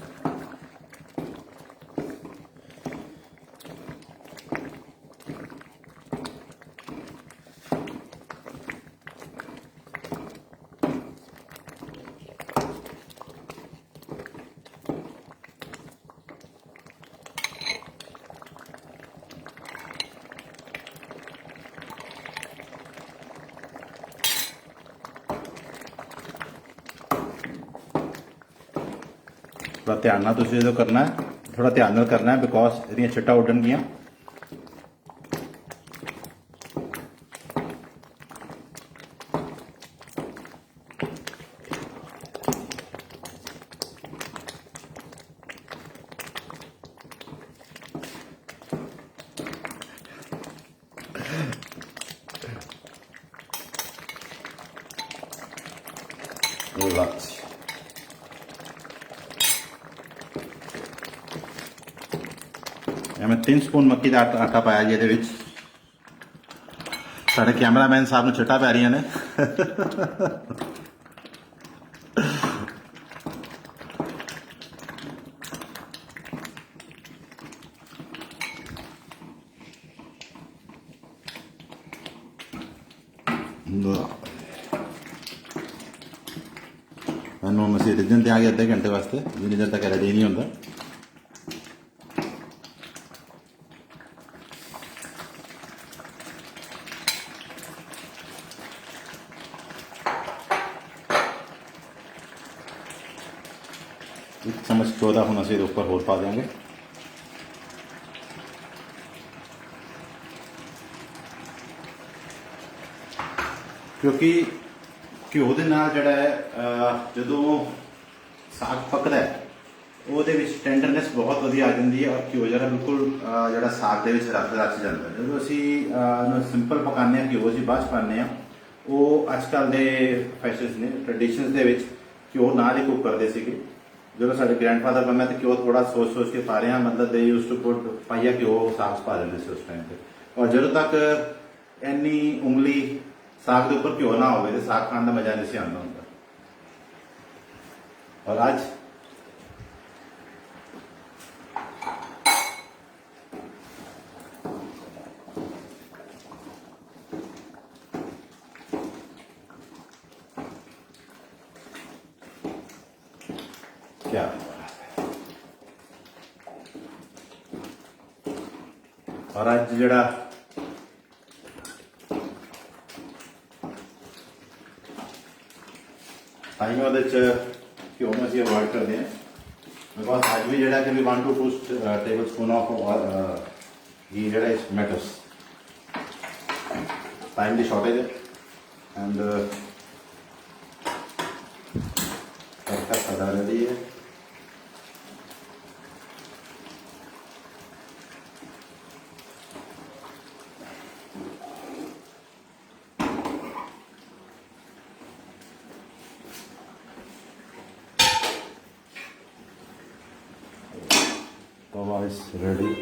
थोड़ा ध्यान जो करना है थोड़ा ध्यान करना है बिकॉज ये छिट्टा उड़न गया। मैं 3 स्पून मक्की का आटा पाया जी ये साढ़े कैमरामैन साहब ने छिट्टा पै रही ने। मैं रिजन ते आ गया अद्धे घंटे वास्ते जिन्नी देर तक रेडी नहीं होता। चम्मच 14 होना से ऊपर होर पा देंगे। क्योंकि घ्यो के नाल जिहड़ा है जो साग पकदा है ਉਹਦੇ ਵਿੱਚ ਟੈਂਡਰਨੈਸ बहुत ਵਧੀਆ आ जाती है और घ्यो जरा बिल्कुल ਜਿਹੜਾ साग ਦੇ ਵਿੱਚ रच ਜਾਂਦਾ। ਜਦੋਂ ਅਸੀਂ ਸਿੰਪਲ ਪਕਾਉਂਦੇ ਹਾਂ ਘਿਓ ਅਸੀਂ ਬਾਅਦ 'ਚ ਪਾਉਂਦੇ ਹਾਂ ਉਹ ਅੱਜ ਕੱਲ੍ਹ ਦੇ ਫੈਸ਼ਨਸ ਨੇ ਟ੍ਰੈਡੀਸ਼ਨਸ ਦੇ ਵਿੱਚ ਘਿਓ ਨਾਲ ਹੀ ਕੁੱਕ ਕਰਦੇ ਸੀਗੇ। जो साढ़े ग्रैंडफादर बनना तो घ्यो थोड़ा सोच के पा रहे हैं मतलब दे यूज टू पुट पाइया घ्यो साग पा देंगे उस टाइम पे। और जो तक इन्नी उंगली साग के ऊपर घ्यो ना हो तो साग खाने का मजा नहीं से आता होंगे। और आज तैयार होने वाला है। और आज जड़ा टाइम ਉਹਦੇ ਚ ਘਿਓ ਨੂੰ ਅਸੀਂ ਅਵੋਇਡ ਕਰਦੇ ਹਾਂ ਬਿਕੋਜ਼ ਅੱਜ ਵੀ ਜਿਹੜਾ ਕਿ ਵੀ 1 to 2 ਟੇਬਲ ਸਪੂਨ ਆਫ ਘੀ ਜਿਹੜਾ ਇਸ ਮੈਟਰਸ टाइम की शॉर्टेज है एंड तड़का सादा रेडी है। तवा इज रेडी।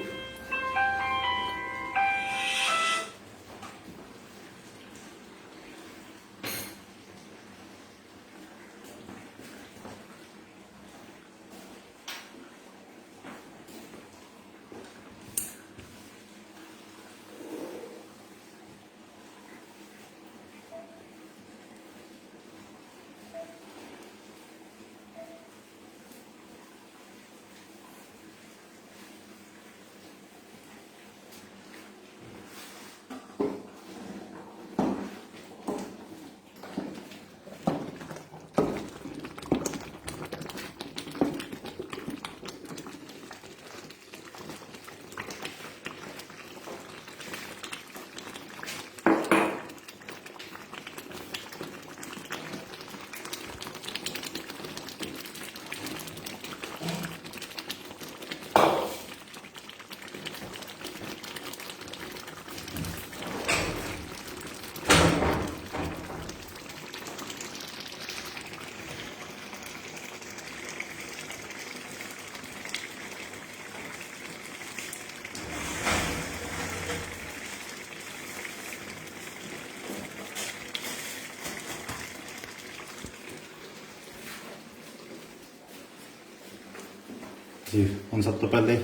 जी हम सब तो पहले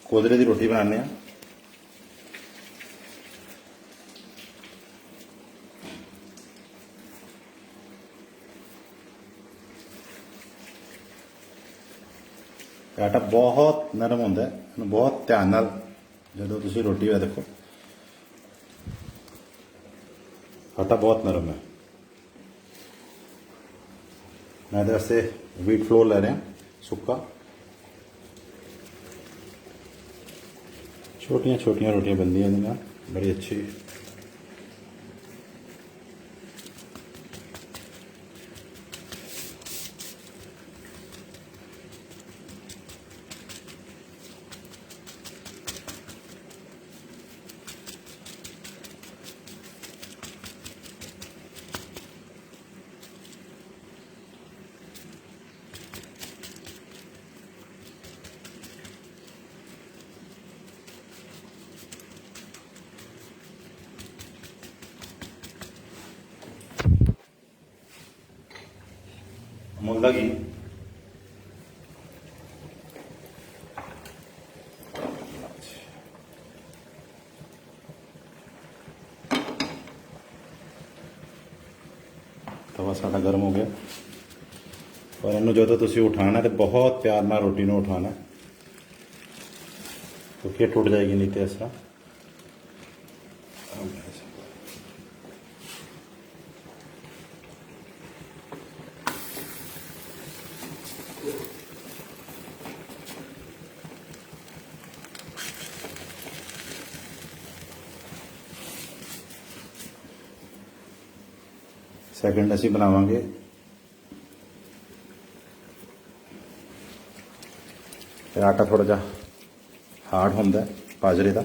कोदरे की रोटी बनाने हैं। आटा बहुत नरम होंदा है, बहुत ध्यान नाल जो तुसी रोटी है देखो आटा बहुत नरम है। मैं वैसे व्हीट फ्लोर ले रहे हैं सुक्का। छोटियां छोटियां रोटियां बनती हैं बड़ी अच्छी। अमूल का घी तवा साडा गर्म हो गया और इन्हों जो तुसी उठाना तो बहुत प्यार ना रोटी में उठाना क्योंकि टूट जाएगी नहीं तो इस तरह। सैकंड असी बनावांगे आटा थोड़ा जा हार्ड होंदा है बाजरे का।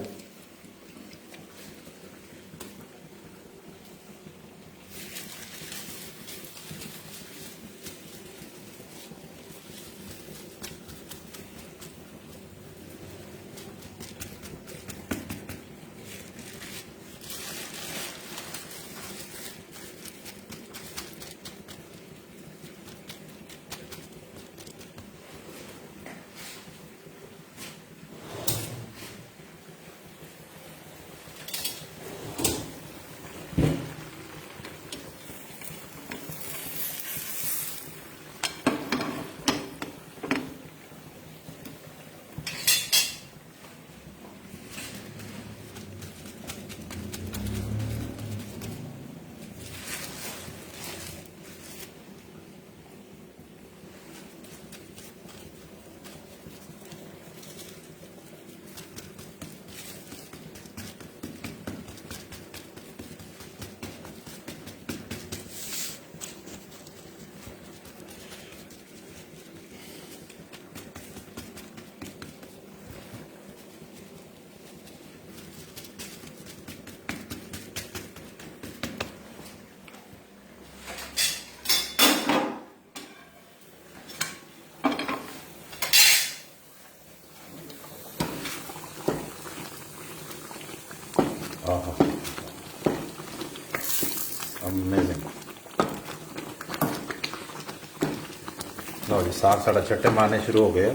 जी साग साड़ा छट्टे मारने शुरू हो गए।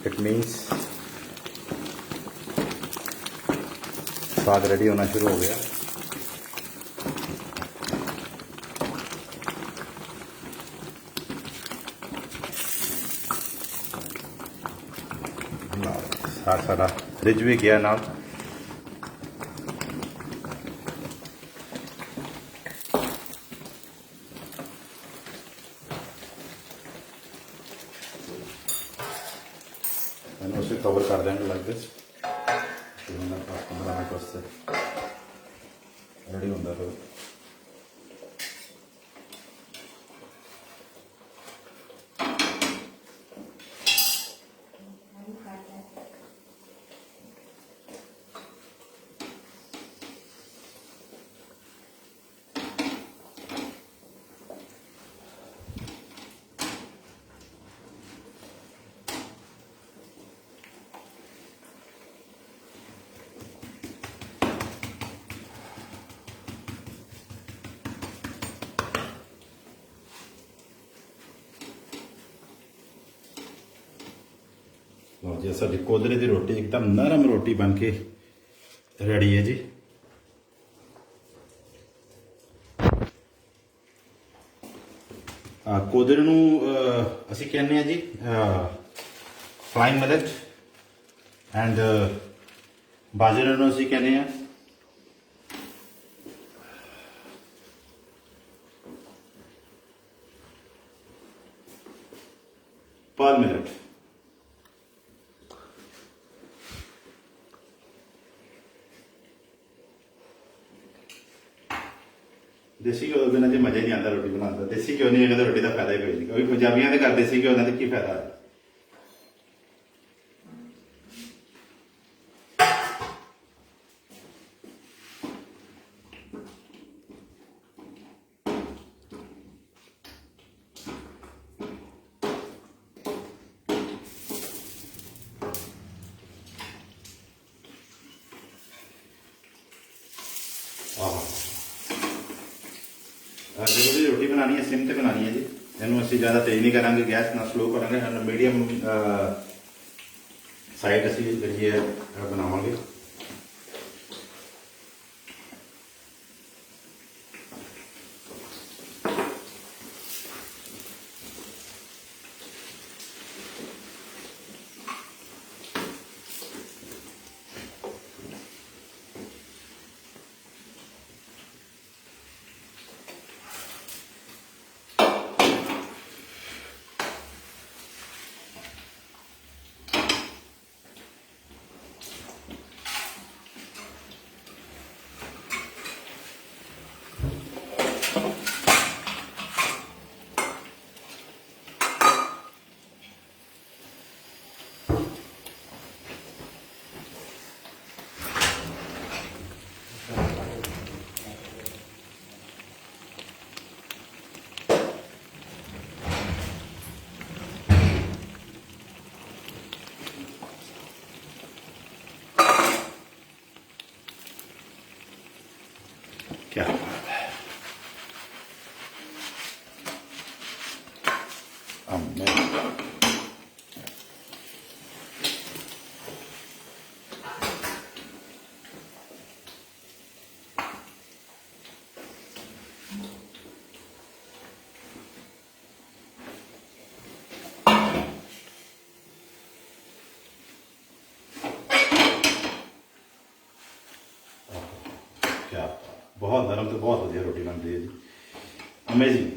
इट मीन्स साग रेडी होना शुरू हो गया। साग साड़ा रिज भी गया नाल। मैंने उसे कवर कर देंगे लाइक दिस। 15 मिनट वास्ते रेडी होता है। लो जी साडी कोदरे की रोटी एकदम नरम रोटी बन के रेडी है जी। कोदरे नूं असीं कहने हैं जी फ्लाइंग मिलेट एंड बाजरे नूं असीं कहने हैं पर्ल मिलेट। देसी घ्यो बिना जी मजा ही नहीं आता रोटी बनाने। देसी घ्यो नहीं है तो रोटी का फायदा ही कोई नहीं, क्योंकि पंजाबियों के घर देसी घ्यो होने की फायदा है। जो भी रोटी बनानी है सिम से बनानी है जी। इनू असं ज़्यादा तेज नहीं करा, गैस ना स्लो करा, मीडियम साइड असी जी बनावे। क्या क्या बहुत नरम तो बहुत वधिया रोटी बनती है जी, अमेजिंग।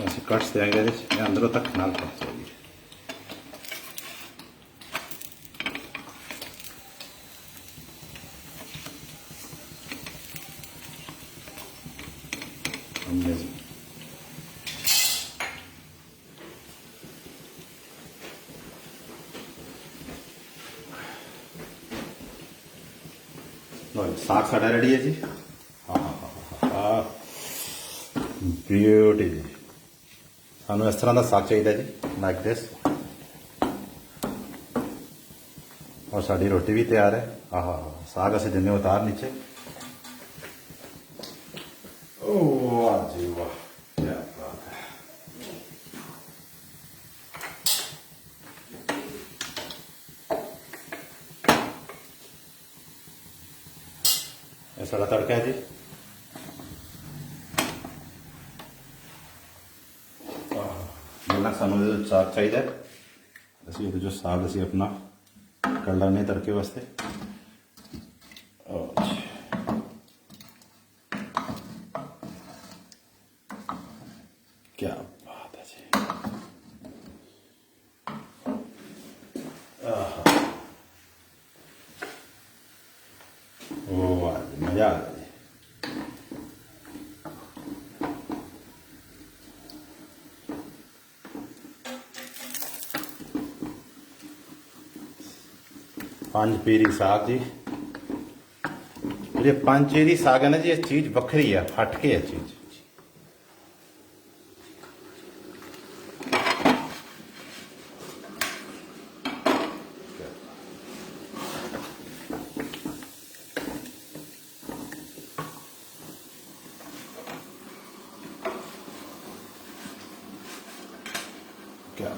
ऐसे कट्स देंगे अंदरों तक नाल पक जाएगी। अमेजिंग। साग साड़ा रेडी है जी। हाँ हाँ हाँ हाँ ब्यूटी जी। सानू इस तरह का साग चाहिए जी, लाइक दिस। और साड़ी रोटी भी तैयार है। हाँ हाँ हाँ साग असीं दिने उतार नीचे। ओह वाह जी वाह, क्या बात है। ये सारा तड़का है जी। जिन्ना सानू साग चाहिए, ਅਸੀਂ जो साग ਅਸੀਂ अपना कर लेने तड़के वास्ते। क्या बात है जी, ओ मजा आ गया जी। पंज पीरी साग जी, जो पंज पीरी साग है ना जी, इस चीज वखरी है, हट के है चीज। क्या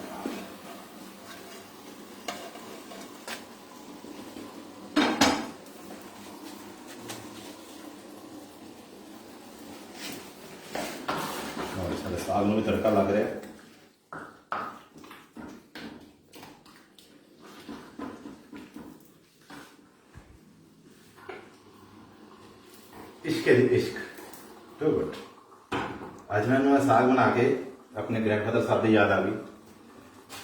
और सारे साग में भी तड़का लग रहा है। इश्क है इश्क, टू गुड। आज मैं साग बना के अपने ग्रैंडफादर साहब की याद आ गई।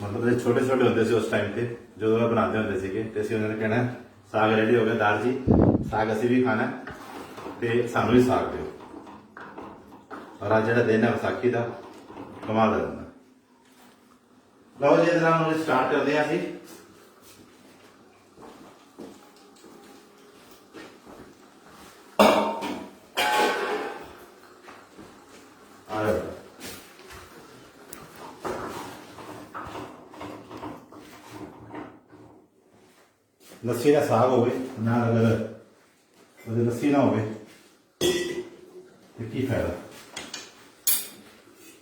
मतलब जो छोटे छोटे होंगे से उस टाइम पे जो बनाते होंगे थे, तो असं उन्होंने कहना साग रेडी हो गया दार जी, साग असी भी खाना तो सानू भी साग दो। और आज जो दिन है विसाखी का, कमाल का दिन। लो जी जनाब स्टार्ट करते हैं अभी। लस्सी का साग हो ना, अगर लस्सी ना हो की फायदा।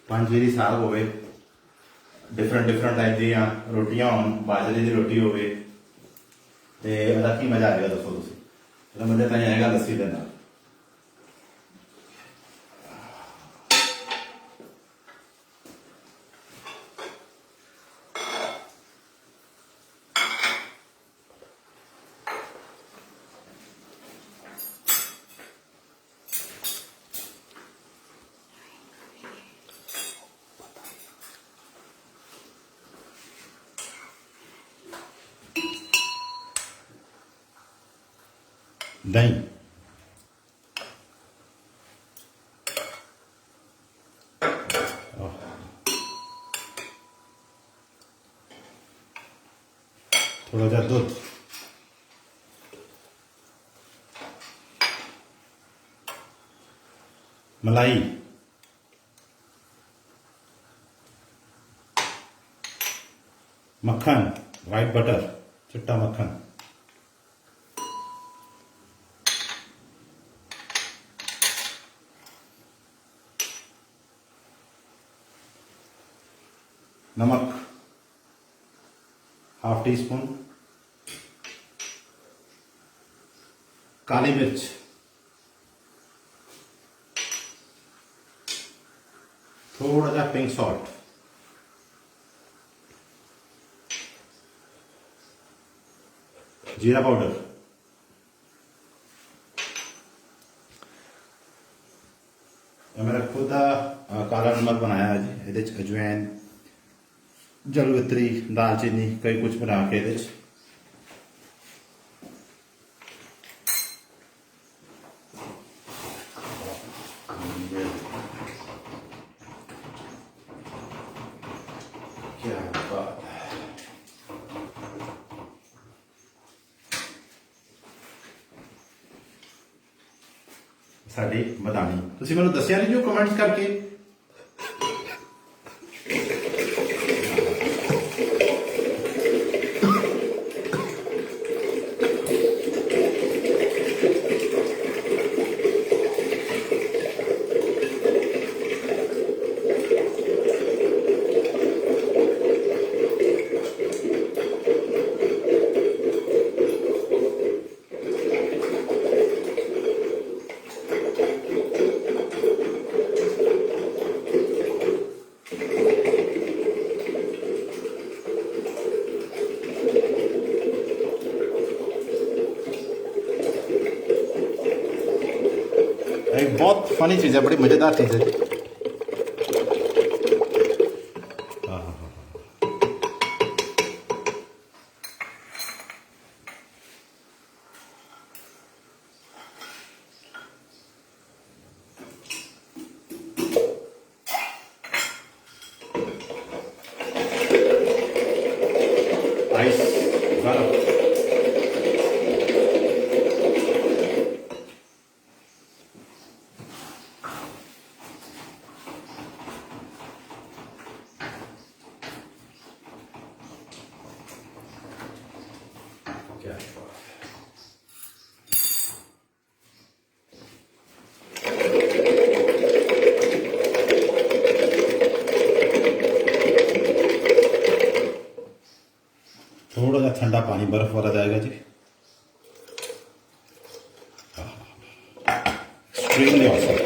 पंज पीरी साग हो, डिफरेंट डिफरेंट टाइप दियाँ रोटियां हो, बाजरे की रोटी हो, की मजा आएगा दसो तुम। मजा तो आएगा लस्सी के नाल। दही थोड़ा जा दूध, मलाई, मक्खन, वाइट बटर, चिट्टा मक्खन, नमक हाफ टी स्पून, काली मिर्च, थोड़ा सा पिंक सॉल्ट, जीरा पाउडर, मेरा खुद का काला नमक बनाया है जी। ये अजवैन, जलवित्री, दालचीनी कई कुछ बना के ये क्या बात है। साड़ी बदानी तुसी मैनू दसिया नहीं जो कमेंट्स करके। फनी चीज़ है, बड़ी मज़ेदार चीज़ है। आइस गर्म। क्या थोड़ा सा ठंडा पानी बर्फ वाला जाएगा जी। Extremely awesome.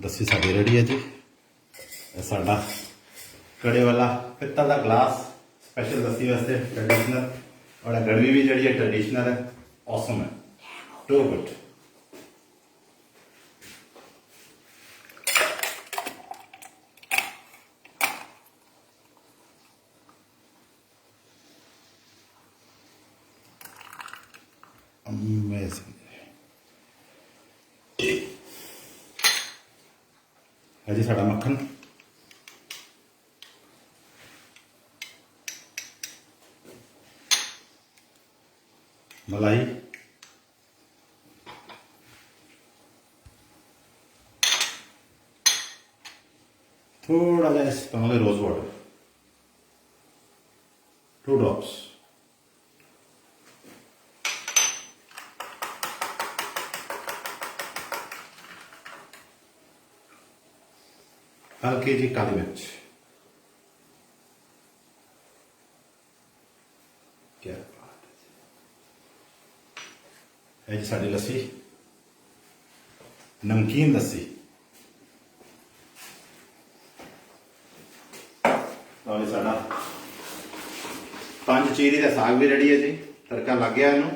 दस्सी साडी रेडी है जी। ਇਹ ਸਾਡਾ कड़े वाला पित्तल का ग्लास स्पेशल दस्सी वास्ते ट्रेडिशनल, और गड़वी भी जी ट्रेडिशनल है, ऑसम है, टू गुड। अमेजिंग है जी साडा मक्खन। मलाई थोड़ा सा इस पाऊंगे रोज वाटर, 2 ड्रॉप्स। हल्की जी काली मिर्च। क्या बात है जी साडी लस्सी, नमकीन लस्सी। और साडा पंज चीरी का साग भी रेडी है जी, तड़का लग गया इनू।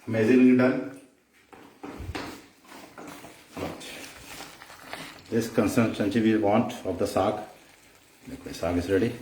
Amazing done. This consistency we want of the saag. The saag is ready.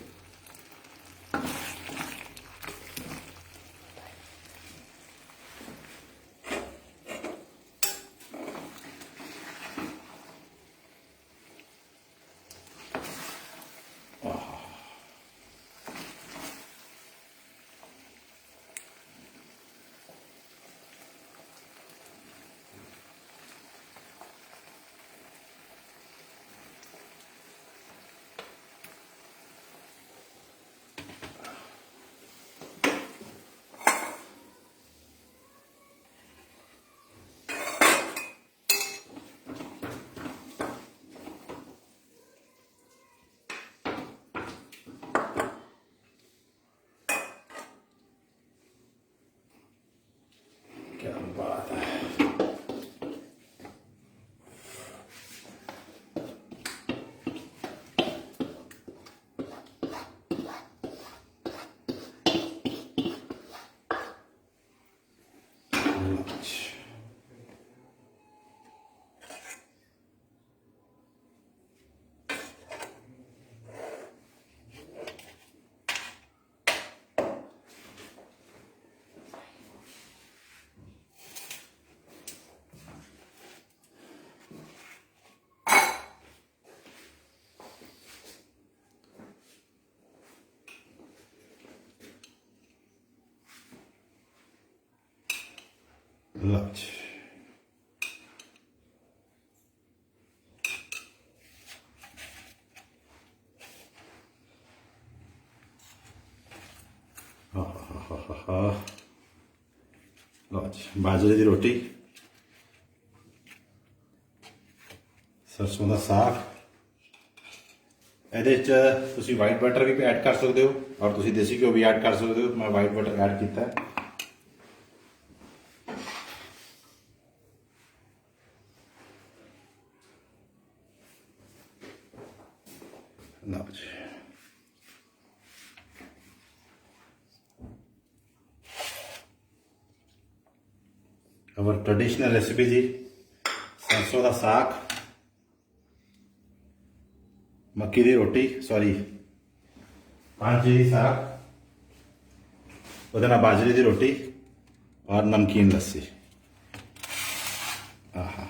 क्या बात है। लच बाजरे की रोटी, सरसों का साग। ये वाइट बटर भी ऐड कर सकते हो और तुसी देसी घ्यो भी ऐड कर सकते हो। मैं वाइट बटर ऐड किया। our traditional recipe जी, सरसों ਦਾ ਸਾਗ, ਮੱਕੀ ਦੀ ਰੋਟੀ, ਸੌਰੀ ਪਾਂਚੀ ਦੀ ਸਾਗ, ਉਹਦੇ ਨਾਲ ਬਾਜਰੇ ਦੀ ਰੋਟੀ और नमकीन लस्सी। आहा,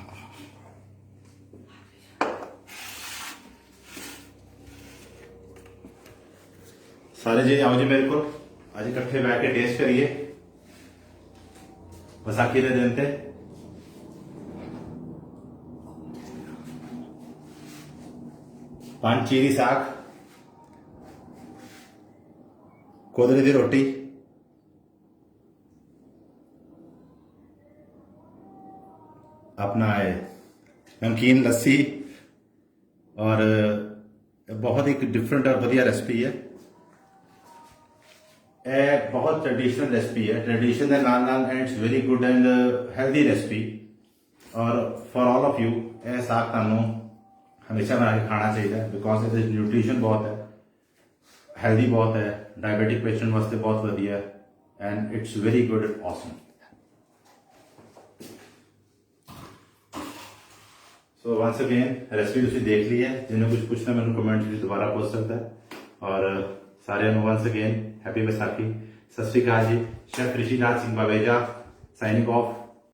सारे जी आओ जी मेरे को आज इकट्ठे बैठ के टेस्ट करिए वसाखी दे दिन ते। पांची दी साग, कोदरे दी रोटी, अपना है नमकीन लस्सी और बहुत एक डिफरेंट और बढ़िया रेसिपी है। ਇਹ ਬਹੁਤ ट्रेडिशनल रेसिपी है, ट्रेडिशन ਦੇ ਨਾਲ ਨਾਲ and it's very good and healthy recipe. और फॉर ऑल ऑफ यू ਇਹ ਸਾਗ ਤੁਹਾਨੂੰ हमेशा बना के खाना चाहिए बिकॉज ਇਹਦੇ न्यूट्रिशन बहुत है, हेल्दी बहुत है, डायबिटिक पेशेंट वास्ते बहुत ਵਧੀਆ है and it's very good awesome. So once again recipe ਤੁਸੀਂ ਦੇਖ ਲਈ ਹੈ, ਜਿਹਨੂੰ ਕੁਝ ਪੁੱਛਣਾ ਮੈਨੂੰ ਕਮੈਂਟ ਵਿੱਚ ਦੁਬਾਰਾ ਪੁੱਛ ਸਕਦਾ ਹੈ। ਔਰ ਸਾਰਿਆਂ ਨੂੰ ਵੰਸ again happy Baisakhi, Sat Sri Akal ji. Chef Rishiraj Singh Baweja signing of.